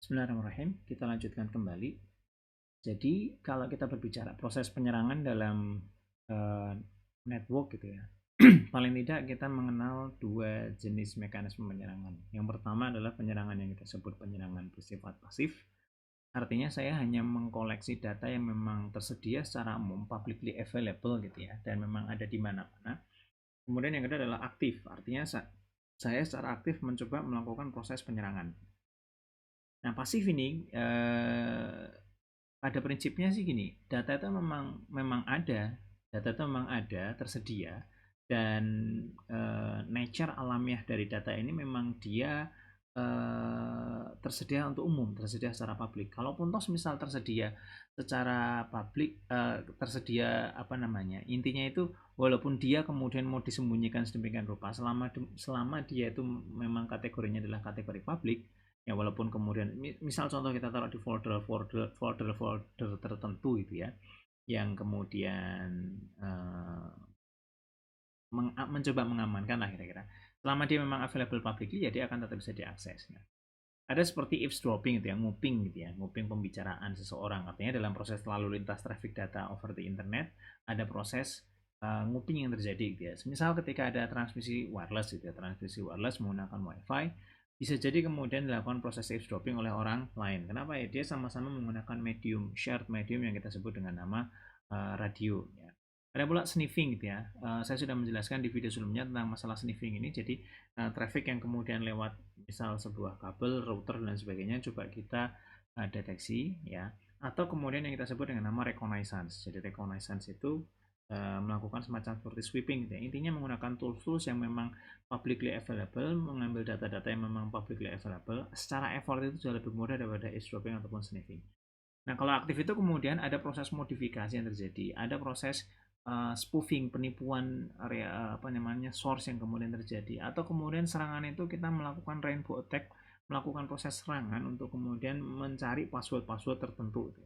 Bismillahirrahmanirrahim. Kita lanjutkan kembali. Jadi kalau kita berbicara proses penyerangan dalam uh, network gitu ya, paling tidak kita mengenal dua jenis mekanisme penyerangan. Yang pertama adalah penyerangan yang kita sebut penyerangan bersifat pasif. Artinya saya hanya mengkoleksi data yang memang tersedia secara umum, publicly available gitu ya, dan memang ada di mana-mana. Kemudian yang kedua adalah aktif. Artinya saya secara aktif mencoba melakukan proses penyerangan. Nah, pasif ini pada prinsipnya sih gini, data itu memang memang ada, data itu memang ada tersedia dan nature alamiah dari data ini memang dia tersedia untuk umum, tersedia secara publik. Kalaupun toh misal tersedia secara publik, tersedia apa namanya, intinya itu walaupun dia kemudian mau disembunyikan sedemikian rupa, selama dia itu memang kategorinya adalah kategori publik, ya walaupun kemudian misal contoh kita taruh di folder tertentu itu ya yang kemudian mencoba mengamankan lah kira-kira selama dia memang available publicly ya dia akan tetap bisa diakses. Nah, ada seperti eavesdropping gitu ya, nguping gitu ya, nguping pembicaraan seseorang. Artinya dalam proses lalu lintas traffic data over the internet ada proses nguping yang terjadi gitu ya. Misal ketika ada transmisi wireless gitu ya, transmisi wireless menggunakan wifi, bisa jadi kemudian dilakukan proses eavesdropping oleh orang lain. Kenapa ya? Dia sama-sama menggunakan medium, shared medium yang kita sebut dengan nama radio ya. Ada pula sniffing gitu ya. Saya sudah menjelaskan di video sebelumnya tentang masalah sniffing ini. Jadi traffic yang kemudian lewat misal sebuah kabel, router dan sebagainya coba kita deteksi ya. Atau kemudian yang kita sebut dengan nama reconnaissance. Jadi reconnaissance itu melakukan semacam seperti sweeping gitu ya. Intinya menggunakan tools-tools yang memang publicly available, mengambil data-data yang memang publicly available. Secara effort itu jauh lebih mudah daripada eavesdropping ataupun sniffing. Nah, kalau aktif itu kemudian ada proses modifikasi yang terjadi, ada proses spoofing, penipuan area apa namanya source yang kemudian terjadi, atau kemudian serangan itu kita melakukan rainbow attack, melakukan proses serangan untuk kemudian mencari password-password tertentu, gitu.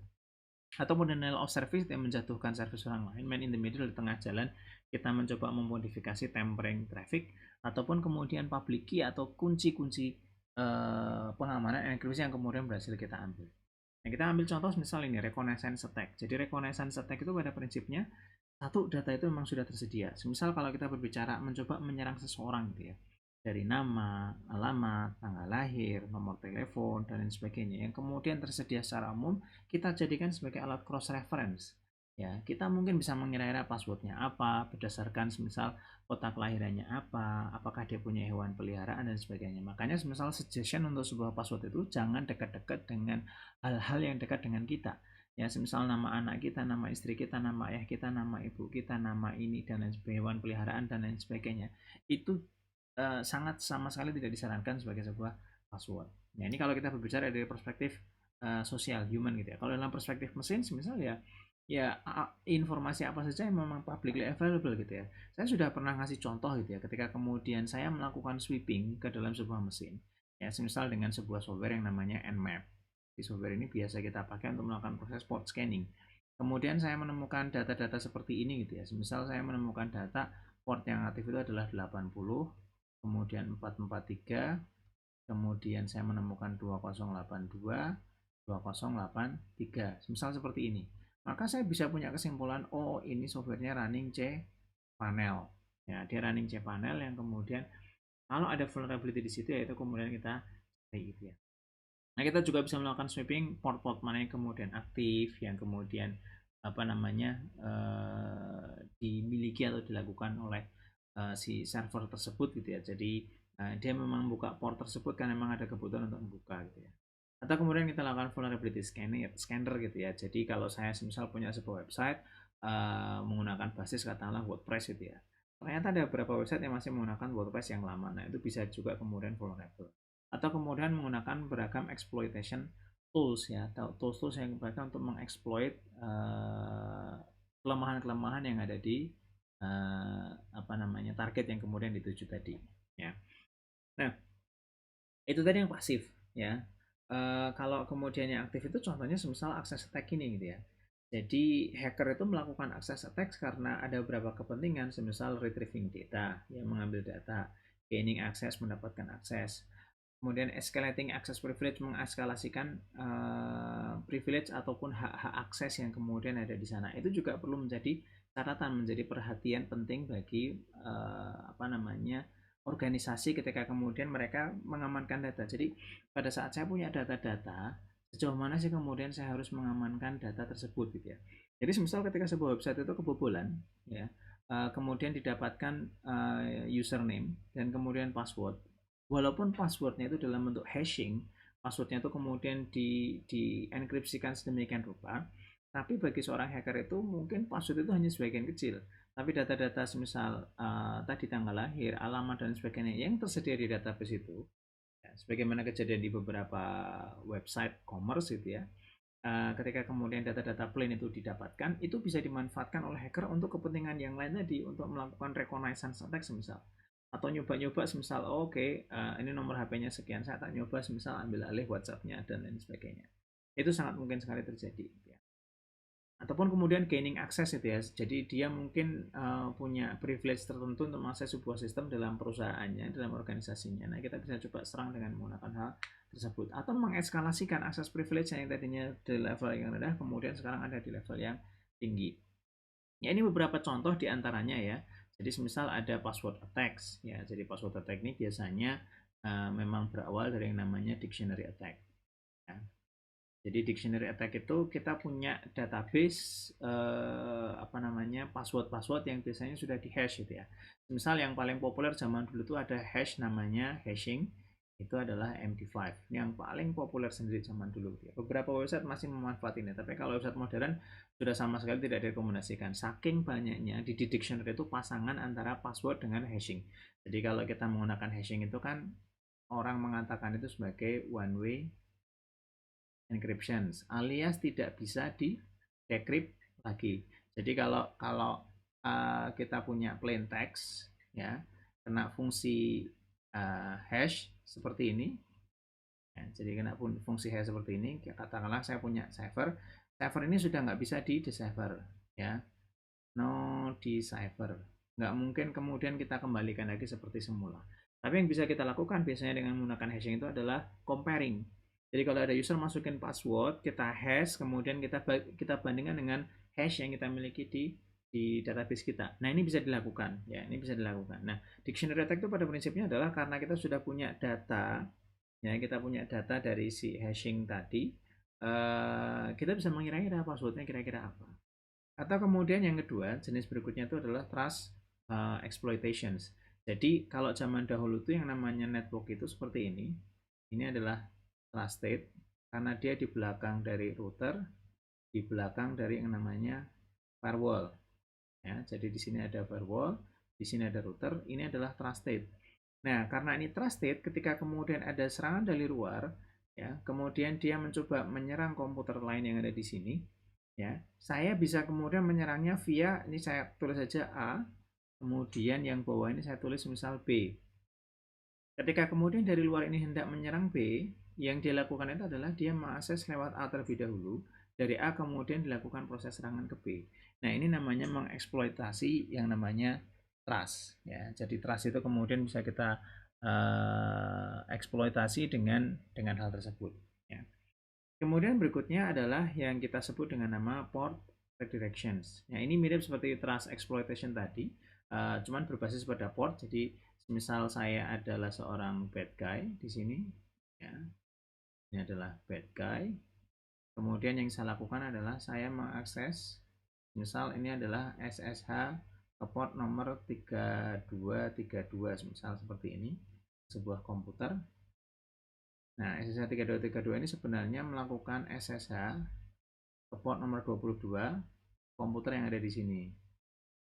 Ataupun denial of service yang menjatuhkan service orang lain, man in the middle di tengah jalan, kita mencoba memodifikasi tempering traffic, ataupun kemudian public key atau kunci-kunci pengamanan enkripsi yang kemudian berhasil kita ambil. Nah, kita ambil contoh misal ini reconnaissance attack. Jadi reconnaissance attack itu pada prinsipnya satu data itu memang sudah tersedia. Misal kalau kita berbicara mencoba menyerang seseorang gitu ya. Dari nama, alamat, tanggal lahir, nomor telepon dan lain sebagainya yang kemudian tersedia secara umum kita jadikan sebagai alat cross reference. Ya, kita mungkin bisa mengira-ira passwordnya apa berdasarkan misal kota kelahirannya apa, apakah dia punya hewan peliharaan dan sebagainya. Makanya misal suggestion untuk sebuah password itu jangan dekat-dekat dengan hal-hal yang dekat dengan kita ya, semisal nama anak kita, nama istri kita, nama ayah kita, nama ibu kita, nama ini dan lain sebagainya, hewan peliharaan dan lain sebagainya, itu sangat sama sekali tidak disarankan sebagai sebuah password. Nah, ini kalau kita berbicara dari perspektif sosial human gitu ya. Kalau dalam perspektif mesin misal ya informasi apa saja yang memang publicly available gitu ya. Saya sudah pernah ngasih contoh gitu ya ketika kemudian saya melakukan sweeping ke dalam sebuah mesin ya, semisal dengan sebuah software yang namanya Nmap. Di software ini biasa kita pakai untuk melakukan proses port scanning. Kemudian saya menemukan data-data seperti ini gitu ya. Misal saya menemukan data port yang aktif itu adalah 80, kemudian 443, kemudian saya menemukan 2082, 2083. Misal seperti ini. Maka saya bisa punya kesimpulan, oh ini softwarenya running C panel. Ya, dia running C panel yang kemudian kalau ada vulnerability di situ yaitu kemudian kita cari gitu ya. Nah, kita juga bisa melakukan sweeping port-port mana yang kemudian aktif, yang kemudian apa namanya dimiliki atau dilakukan oleh si server tersebut gitu ya. Jadi dia memang buka port tersebut karena memang ada kebutuhan untuk membuka gitu ya. Atau kemudian kita lakukan vulnerability scanner gitu ya. Jadi kalau saya misal punya sebuah website menggunakan basis katakanlah WordPress gitu ya. Ternyata ada beberapa website yang masih menggunakan WordPress yang lama. Nah, itu bisa juga kemudian vulnerable atau kemudian menggunakan beragam exploitation tools ya, atau tools-tools yang digunakan untuk mengeksploit kelemahan-kelemahan yang ada di apa namanya target yang kemudian dituju tadi ya. Nah, itu tadi yang pasif ya. Kalau kemudian yang aktif itu contohnya semisal access attack ini gitu ya. Jadi hacker itu melakukan access attack karena ada beberapa kepentingan, semisal retrieving data, ya mengambil data, gaining access, mendapatkan akses, Kemudian escalating access privilege mengeskalasikan privilege ataupun hak-hak akses yang kemudian ada di sana. Itu juga perlu menjadi catatan, menjadi perhatian penting bagi organisasi ketika kemudian mereka mengamankan data. Jadi pada saat saya punya data-data, sejauh mana sih kemudian saya harus mengamankan data tersebut gitu ya. Jadi misal ketika sebuah website itu kebobolan, ya, kemudian didapatkan username dan kemudian password. Walaupun passwordnya itu dalam bentuk hashing, passwordnya itu kemudian dienkripsikan sedemikian rupa, tapi bagi seorang hacker itu mungkin password itu hanya sebagian kecil. Tapi data-data semisal tadi tanggal lahir, alamat dan sebagainya yang tersedia di database itu, ya, sebagaimana kejadian di beberapa website commerce gitu ya, ketika kemudian data-data plain itu didapatkan, itu bisa dimanfaatkan oleh hacker untuk kepentingan yang lain tadi, untuk melakukan reconnaissance attack semisal, atau nyoba-nyoba semisal ini nomor HP-nya sekian, saya tak nyoba semisal ambil alih WhatsApp-nya dan lain sebagainya. Itu sangat mungkin sekali terjadi gitu ya. Ataupun kemudian gaining access itu ya, jadi dia mungkin punya privilege tertentu untuk mengakses sebuah sistem dalam perusahaannya, dalam organisasinya. Nah, kita bisa coba serang dengan menggunakan hal tersebut, atau mengeskalasikan akses privilege yang tadinya di level yang rendah kemudian sekarang ada di level yang tinggi. Ya, ini beberapa contoh diantaranya ya. Jadi semisal ada password attacks ya, jadi password attack ini biasanya memang berawal dari yang namanya dictionary attack ya. Jadi dictionary attack itu kita punya database password-password yang biasanya sudah di-hash gitu ya. Misal yang paling populer zaman dulu itu ada hash namanya hashing, itu adalah MD5. Ini yang paling populer sendiri zaman dulu gitu ya. Beberapa website masih memanfaatkan ini, tapi kalau website modern sudah sama sekali tidak direkomendasikan. Saking banyaknya di dictionary itu pasangan antara password dengan hashing. Jadi kalau kita menggunakan hashing itu kan orang mengatakan itu sebagai one way encryption alias tidak bisa di decrypt lagi. Jadi kalau kalau kita punya plain text ya, kena fungsi hash seperti ini ya, jadi kena fungsi hash seperti ini, katakanlah saya punya cipher, cipher ini sudah nggak bisa di decipher ya, no decipher, nggak mungkin kemudian kita kembalikan lagi seperti semula. Tapi yang bisa kita lakukan biasanya dengan menggunakan hashing itu adalah comparing. Jadi kalau ada user masukin password, kita hash, kemudian kita bandingkan dengan hash yang kita miliki di database kita. Nah, ini bisa dilakukan ya, ini bisa dilakukan. Nah, dictionary attack itu pada prinsipnya adalah karena kita sudah punya data ya, kita punya data dari si hashing tadi, kita bisa mengira-ngira passwordnya kira-kira apa. Atau kemudian yang kedua, jenis berikutnya itu adalah trust exploitations. Jadi kalau zaman dahulu itu yang namanya network itu seperti ini. Ini adalah trusted karena dia di belakang dari router, di belakang dari yang namanya firewall. Ya, jadi di sini ada firewall, di sini ada router, ini adalah trusted. Nah, karena ini trusted, ketika kemudian ada serangan dari luar, ya, kemudian dia mencoba menyerang komputer lain yang ada di sini, ya, saya bisa kemudian menyerangnya via, ini saya tulis saja A, kemudian yang bawah ini saya tulis misal B. Ketika kemudian dari luar ini hendak menyerang B, yang dia lakukan itu adalah dia mengakses lewat A terlebih dahulu, dari A kemudian dilakukan proses serangan ke B. Nah, ini namanya mengeksploitasi yang namanya trust ya. Jadi trust itu kemudian bisa kita eksploitasi dengan hal tersebut ya. Kemudian berikutnya adalah yang kita sebut dengan nama port redirections. Ya, ini mirip seperti trust exploitation tadi, cuman berbasis pada port. Jadi misal saya adalah seorang bad guy di sini ya. Ini adalah bad guy. Kemudian yang saya lakukan adalah saya mengakses, misal ini adalah SSH ke port nomor 3232, misal seperti ini, sebuah komputer. Nah, SSH 3232 ini sebenarnya melakukan SSH ke port nomor 22 komputer yang ada di sini.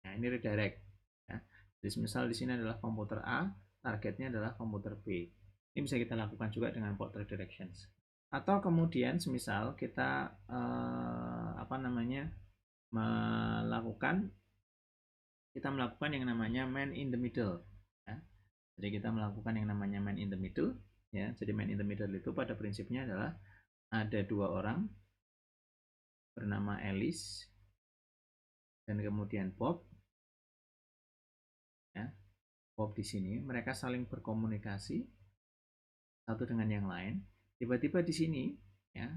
Nah, ini redirect. Ya. Jadi misal di sini adalah komputer A, targetnya adalah komputer B. Ini bisa kita lakukan juga dengan port redirections. Atau kemudian semisal kita melakukan yang namanya man in the middle ya. Jadi kita melakukan yang namanya man in the middle ya. Jadi man in the middle itu pada prinsipnya adalah ada dua orang bernama Alice dan kemudian Bob ya. Bob di sini mereka saling berkomunikasi satu dengan yang lain, tiba-tiba di sini ya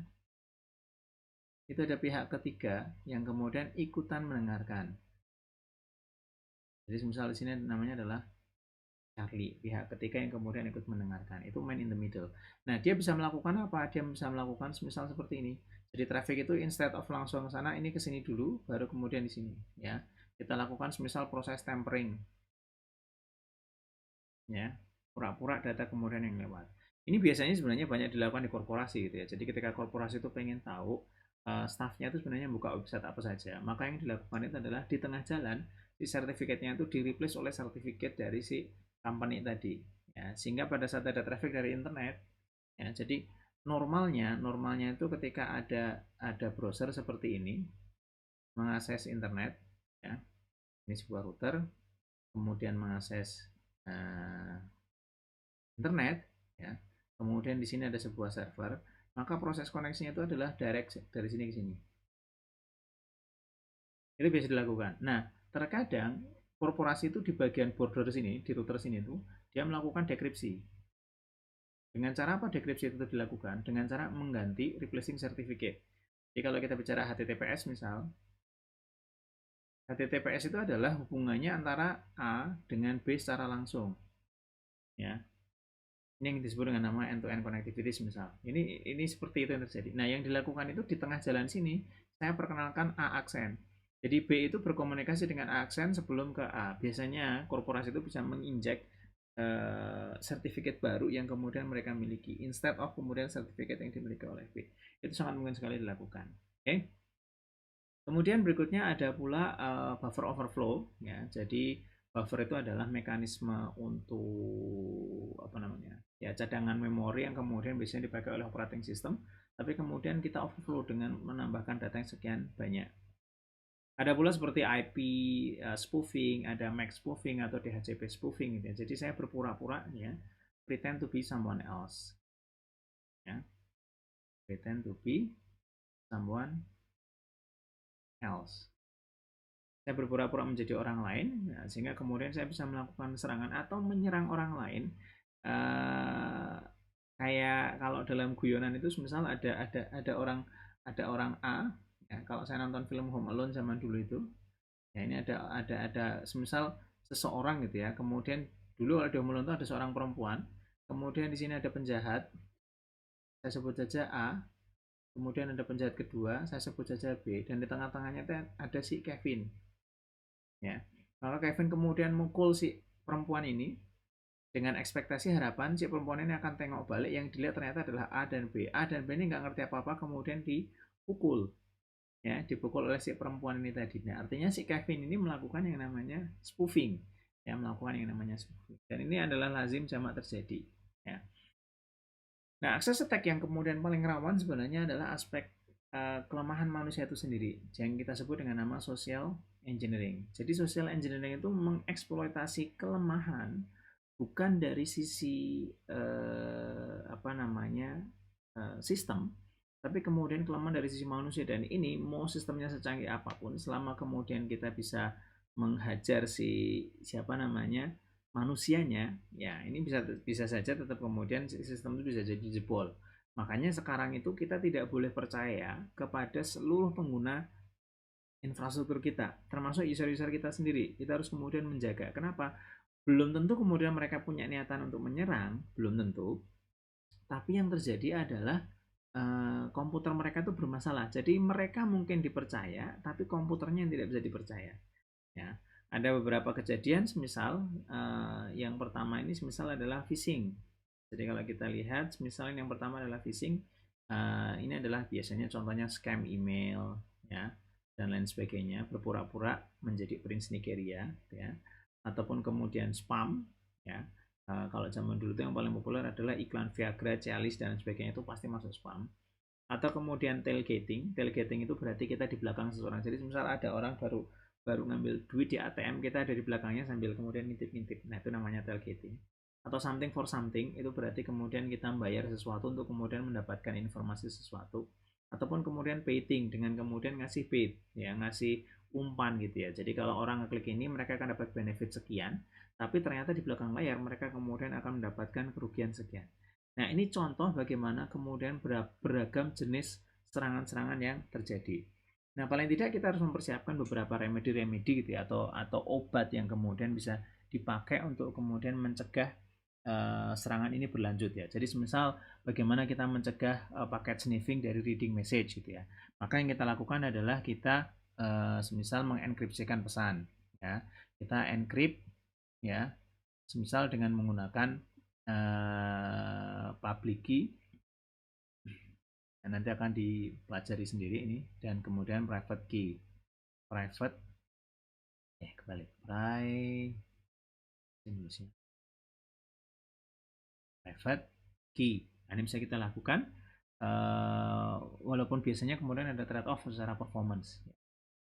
itu ada pihak ketiga yang kemudian ikutan mendengarkan. Jadi misal di sini namanya adalah Charlie, pihak ketiga yang kemudian ikut mendengarkan. Itu man in the middle. Nah, dia bisa melakukan apa? Dia bisa melakukan misal seperti ini. Jadi traffic itu instead of langsung ke sana, ini ke sini dulu, baru kemudian di sini. Ya, kita lakukan misal proses tempering. Ya, pura-pura data kemudian yang lewat. Ini biasanya sebenarnya banyak dilakukan di korporasi gitu ya. Jadi ketika korporasi itu pengen tahu staffnya itu sebenarnya buka website apa saja, maka yang dilakukan itu adalah di tengah jalan si sertifikatnya itu di replace oleh sertifikat dari si company tadi. Ya, sehingga pada saat ada traffic dari internet, ya, jadi normalnya itu ketika ada browser seperti ini mengakses internet, ya, ini sebuah router, kemudian mengakses internet, ya. Kemudian di sini ada sebuah server, maka proses koneksinya itu adalah direct dari sini ke sini. Itu bisa dilakukan. Nah, terkadang korporasi itu di bagian border sini, di router sini itu, dia melakukan dekripsi. Dengan cara apa dekripsi itu dilakukan? Dengan cara mengganti replacing certificate. Jadi kalau kita bicara HTTPS misal, HTTPS itu adalah hubungannya antara A dengan B secara langsung. Ya, ini yang disebut dengan nama end-to-end connectivity misal. Ini seperti itu yang terjadi. Nah, yang dilakukan itu di tengah jalan sini, saya perkenalkan A aksen. Jadi B itu berkomunikasi dengan A aksen sebelum ke A. Biasanya korporasi itu bisa menginjek sertifikat baru yang kemudian mereka miliki instead of kemudian sertifikat yang dimiliki oleh B. Itu sangat mungkin sekali dilakukan. Oke. Okay? Kemudian berikutnya ada pula buffer overflow ya. Jadi buffer itu adalah mekanisme untuk apa namanya? Ya, cadangan memori yang kemudian biasanya dipakai oleh operating system, tapi kemudian kita overflow dengan menambahkan data yang sekian banyak. Ada pula seperti IP spoofing, ada MAC spoofing atau DHCP spoofing gitu ya. Jadi saya berpura-pura ya, pretend to be someone else. Ya. Pretend to be someone else. Saya berpura-pura menjadi orang lain, ya, sehingga kemudian saya bisa melakukan serangan atau menyerang orang lain. Uh, Kayak kalau dalam guyonan itu, misal ada orang A, ya, kalau saya nonton film Home Alone zaman dulu itu, ya ini ada semisal seseorang gitu ya, kemudian dulu ada Home Alone itu ada seorang perempuan, kemudian di sini ada penjahat, saya sebut saja A, kemudian ada penjahat kedua, saya sebut saja B, dan di tengah-tengahnya ada si Kevin. Ya, kalau Kevin kemudian mukul si perempuan ini dengan ekspektasi harapan si perempuan ini akan tengok balik, yang dilihat ternyata adalah A dan B. A dan B ini nggak ngerti apa-apa, kemudian dipukul, ya, dipukul oleh si perempuan ini tadi. Nah, artinya si Kevin ini melakukan yang namanya spoofing, ya, melakukan yang namanya spoofing. Dan ini adalah lazim jamak terjadi. Ya. Nah, akses attack yang kemudian paling rawan sebenarnya adalah aspek kelemahan manusia itu sendiri, yang kita sebut dengan nama social engineering. Jadi social engineering itu mengeksploitasi kelemahan bukan dari sisi apa namanya sistem, tapi kemudian kelemahan dari sisi manusia. Dan ini mau sistemnya secanggih apapun, selama kemudian kita bisa menghajar siapa namanya manusianya, ya ini bisa saja tetap kemudian sistem itu bisa jadi jebol. Makanya sekarang itu kita tidak boleh percaya kepada seluruh pengguna infrastruktur kita, termasuk user-user kita sendiri. Kita harus kemudian menjaga. Kenapa? Belum tentu kemudian mereka punya niatan untuk menyerang, belum tentu. Tapi yang terjadi adalah komputer mereka itu bermasalah. Jadi mereka mungkin dipercaya, tapi komputernya yang tidak bisa dipercaya. Ya, ada beberapa kejadian, semisal yang pertama ini semisal adalah phishing. Jadi kalau kita lihat, misalnya yang pertama adalah phishing, ini adalah biasanya contohnya scam email, ya, dan lain sebagainya, berpura-pura menjadi Prince Nigeria, ya, ataupun kemudian spam, ya. Kalau zaman dulu itu yang paling populer adalah iklan Viagra, Cialis dan sebagainya, itu pasti masuk spam. Atau kemudian tailgating. Tailgating itu berarti kita di belakang seseorang. Jadi misal ada orang baru ngambil duit di ATM, kita ada di belakangnya sambil kemudian ngintip-ngintip. Nah, itu namanya tailgating. Atau something for something, itu berarti kemudian kita membayar sesuatu untuk kemudian mendapatkan informasi sesuatu. Ataupun kemudian baiting, dengan kemudian ngasih bait, ya, ngasih umpan gitu ya. Jadi kalau orang ngeklik ini, mereka akan dapat benefit sekian, tapi ternyata di belakang layar mereka kemudian akan mendapatkan kerugian sekian. Nah, ini contoh bagaimana kemudian beragam jenis serangan-serangan yang terjadi. Nah, paling tidak kita harus mempersiapkan beberapa remedi-remedi gitu ya, atau obat yang kemudian bisa dipakai untuk kemudian mencegah serangan ini berlanjut ya. Jadi semisal bagaimana kita mencegah paket sniffing dari reading message gitu ya. Maka yang kita lakukan adalah kita semisal mengenkripsikan pesan ya. Kita encrypt ya, semisal dengan menggunakan public key. Dan nanti akan dipelajari sendiri ini, dan kemudian private key. Private kembali private key. Nah, ini bisa kita lakukan walaupun biasanya kemudian ada trade off secara performance.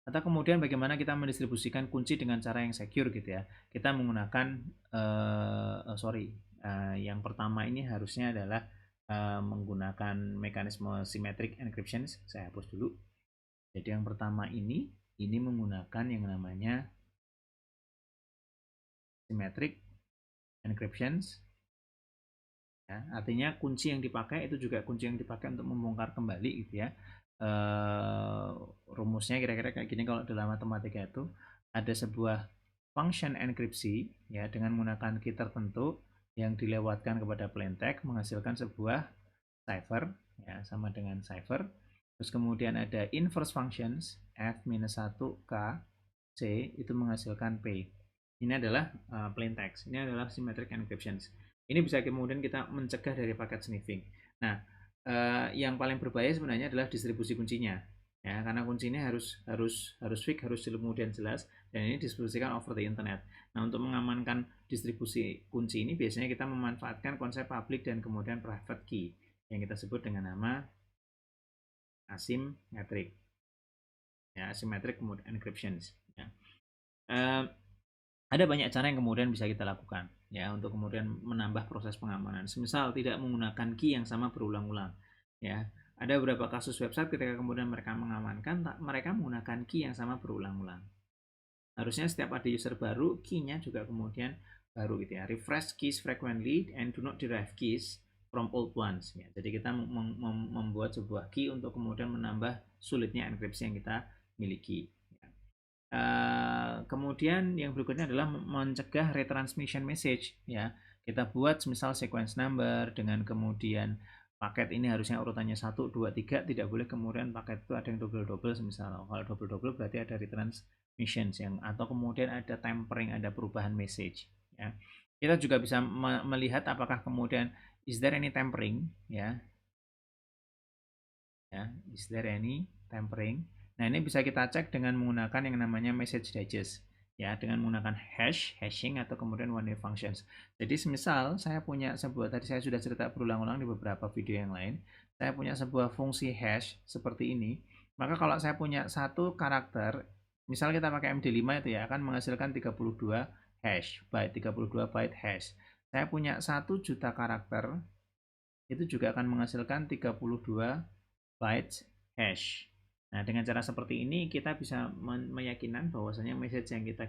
Atau kemudian bagaimana kita mendistribusikan kunci dengan cara yang secure gitu ya. Kita menggunakan yang pertama ini harusnya adalah menggunakan mekanisme symmetric encryption. Saya hapus dulu. Jadi yang pertama ini menggunakan yang namanya symmetric encryption. Ya, artinya kunci yang dipakai itu juga kunci yang dipakai untuk membongkar kembali gitu ya. Rumusnya kira-kira kayak gini kalau dalam matematika itu ada sebuah function enkripsi ya dengan menggunakan key tertentu yang dilewatkan kepada plaintext menghasilkan sebuah cipher ya sama dengan cipher. Terus kemudian ada inverse functions f-1 k c itu menghasilkan p. Ini adalah plaintext. Ini adalah symmetric encryption. Ini bisa kemudian kita mencegah dari paket sniffing. Nah, yang paling berbahaya sebenarnya adalah distribusi kuncinya. Ya, karena kuncinya harus fix, harus kemudian jelas, dan ini distribusikan over the internet. Nah, untuk mengamankan distribusi kunci ini biasanya kita memanfaatkan konsep public dan kemudian private key yang kita sebut dengan nama asymmetric. Ya, asymmetric kemudian encryption. Ya. Ada banyak cara yang kemudian bisa kita lakukan ya untuk kemudian menambah proses pengamanan. Semisal tidak menggunakan key yang sama berulang-ulang ya. Ada beberapa kasus website ketika kemudian mereka mengamankan, mereka menggunakan key yang sama berulang-ulang. Harusnya setiap ada user baru, key-nya juga kemudian baru gitu ya. Refresh keys frequently and do not derive keys from old ones ya. Jadi kita membuat sebuah key untuk kemudian menambah sulitnya enkripsi yang kita miliki. Kemudian yang berikutnya adalah mencegah retransmission message ya. Kita buat misal sequence number dengan kemudian paket ini harusnya urutannya 1, 2, 3, tidak boleh kemudian paket itu ada yang double-double semisal. Kalau double-double berarti ada retransmission yang atau kemudian ada tampering, ada perubahan message ya. Kita juga bisa melihat apakah kemudian is there any tampering ya. Is there any tampering? Nah, ini bisa kita cek dengan menggunakan yang namanya message digest ya, dengan menggunakan hashing atau kemudian one way functions. Jadi semisal saya punya sebuah, tadi saya sudah cerita berulang-ulang di beberapa video yang lain, saya punya sebuah fungsi hash seperti ini. Maka kalau saya punya satu karakter, misal kita pakai MD5 itu ya akan menghasilkan 32 hash, byte 32 byte hash. Saya punya 1 juta karakter, itu juga akan menghasilkan 32 bytes hash. Nah, dengan cara seperti ini kita bisa meyakinkan bahwasanya message yang kita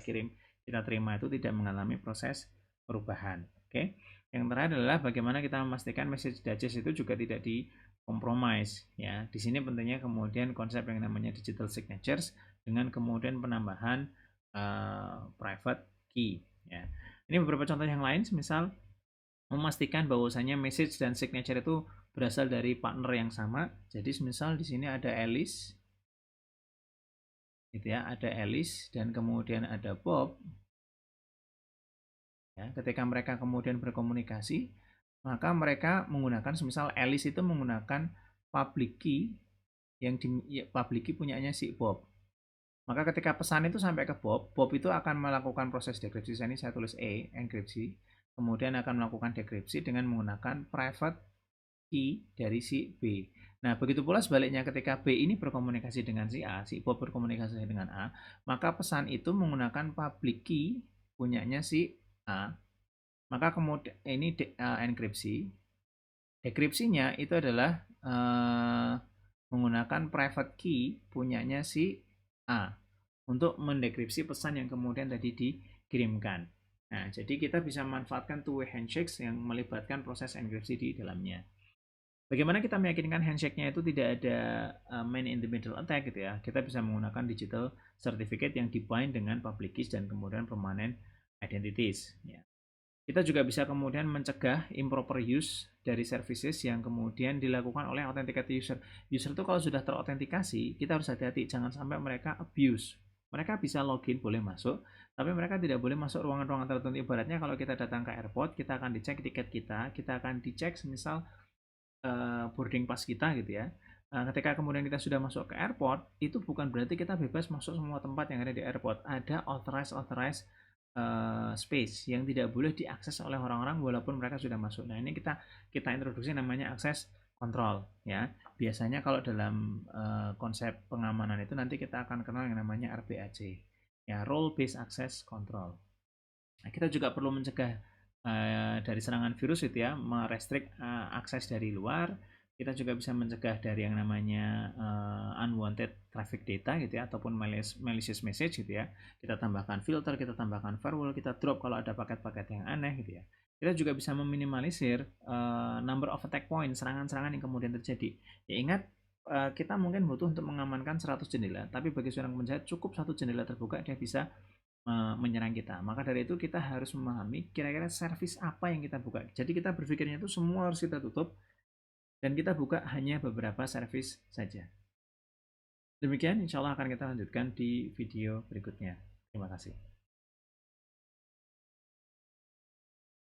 terima itu tidak mengalami proses perubahan. Oke. Yang terakhir adalah bagaimana kita memastikan message digest itu juga tidak dikompromis ya. Di sini pentingnya kemudian konsep yang namanya digital signatures dengan kemudian penambahan private key ya. Ini beberapa contoh yang lain, misal memastikan bahwasanya message dan signature itu berasal dari partner yang sama. Jadi misal di sini ada Alice, gitu ya, ada Alice dan kemudian ada Bob. Ya, ketika mereka kemudian berkomunikasi, maka mereka menggunakan, semisal Alice itu menggunakan public key yang public key punyanya si Bob. Maka ketika pesan itu sampai ke Bob, Bob itu akan melakukan proses dekripsi. Ini saya tulis enkripsi, kemudian akan melakukan dekripsi dengan menggunakan private key dari si B. Nah, begitu pula sebaliknya ketika B ini berkomunikasi dengan si A, si Bob berkomunikasi dengan A, maka pesan itu menggunakan public key punyanya si A. Maka kemudian ini enkripsi. Dekripsinya itu adalah menggunakan private key punyanya si A untuk mendekripsi pesan yang kemudian tadi dikirimkan. Nah, jadi kita bisa memanfaatkan two-way handshakes yang melibatkan proses enkripsi di dalamnya. Bagaimana kita meyakinkan handshake-nya itu tidak ada man in the middle attack gitu ya. Kita bisa menggunakan digital certificate yang dibind dengan public keys dan kemudian permanent identities. Ya. Kita juga bisa kemudian mencegah improper use dari services yang kemudian dilakukan oleh authenticated user. User itu kalau sudah terautentikasi, kita harus hati-hati jangan sampai mereka abuse. Mereka bisa login, boleh masuk, tapi mereka tidak boleh masuk ruangan-ruangan tertentu. Ibaratnya kalau kita datang ke airport, kita akan dicek tiket kita akan dicek misal boarding pass kita gitu ya. Ketika kemudian kita sudah masuk ke airport, itu bukan berarti kita bebas masuk semua tempat yang ada di airport. Ada authorized space yang tidak boleh diakses oleh orang-orang walaupun mereka sudah masuk. Nah, ini kita introduksi namanya akses kontrol ya. Biasanya kalau dalam konsep pengamanan itu nanti kita akan kenal yang namanya RBAC. Ya, role based access control. Nah, kita juga perlu mencegah dari serangan virus itu ya, merestrik akses dari luar. Kita juga bisa mencegah dari yang namanya unwanted traffic data gitu ya, ataupun malicious message gitu ya. Kita tambahkan filter, kita tambahkan firewall, kita drop kalau ada paket-paket yang aneh gitu ya. Kita juga bisa meminimalisir number of attack point, serangan-serangan yang kemudian terjadi. Ya ingat, kita mungkin butuh untuk mengamankan 100 jendela, tapi bagi seorang penjahat cukup satu jendela terbuka dia bisa menyerang kita. Maka dari itu kita harus memahami kira-kira service apa yang kita buka. Jadi kita berpikirnya itu semua harus kita tutup dan kita buka hanya beberapa service saja. Demikian insya Allah akan kita lanjutkan di video berikutnya. Terima kasih.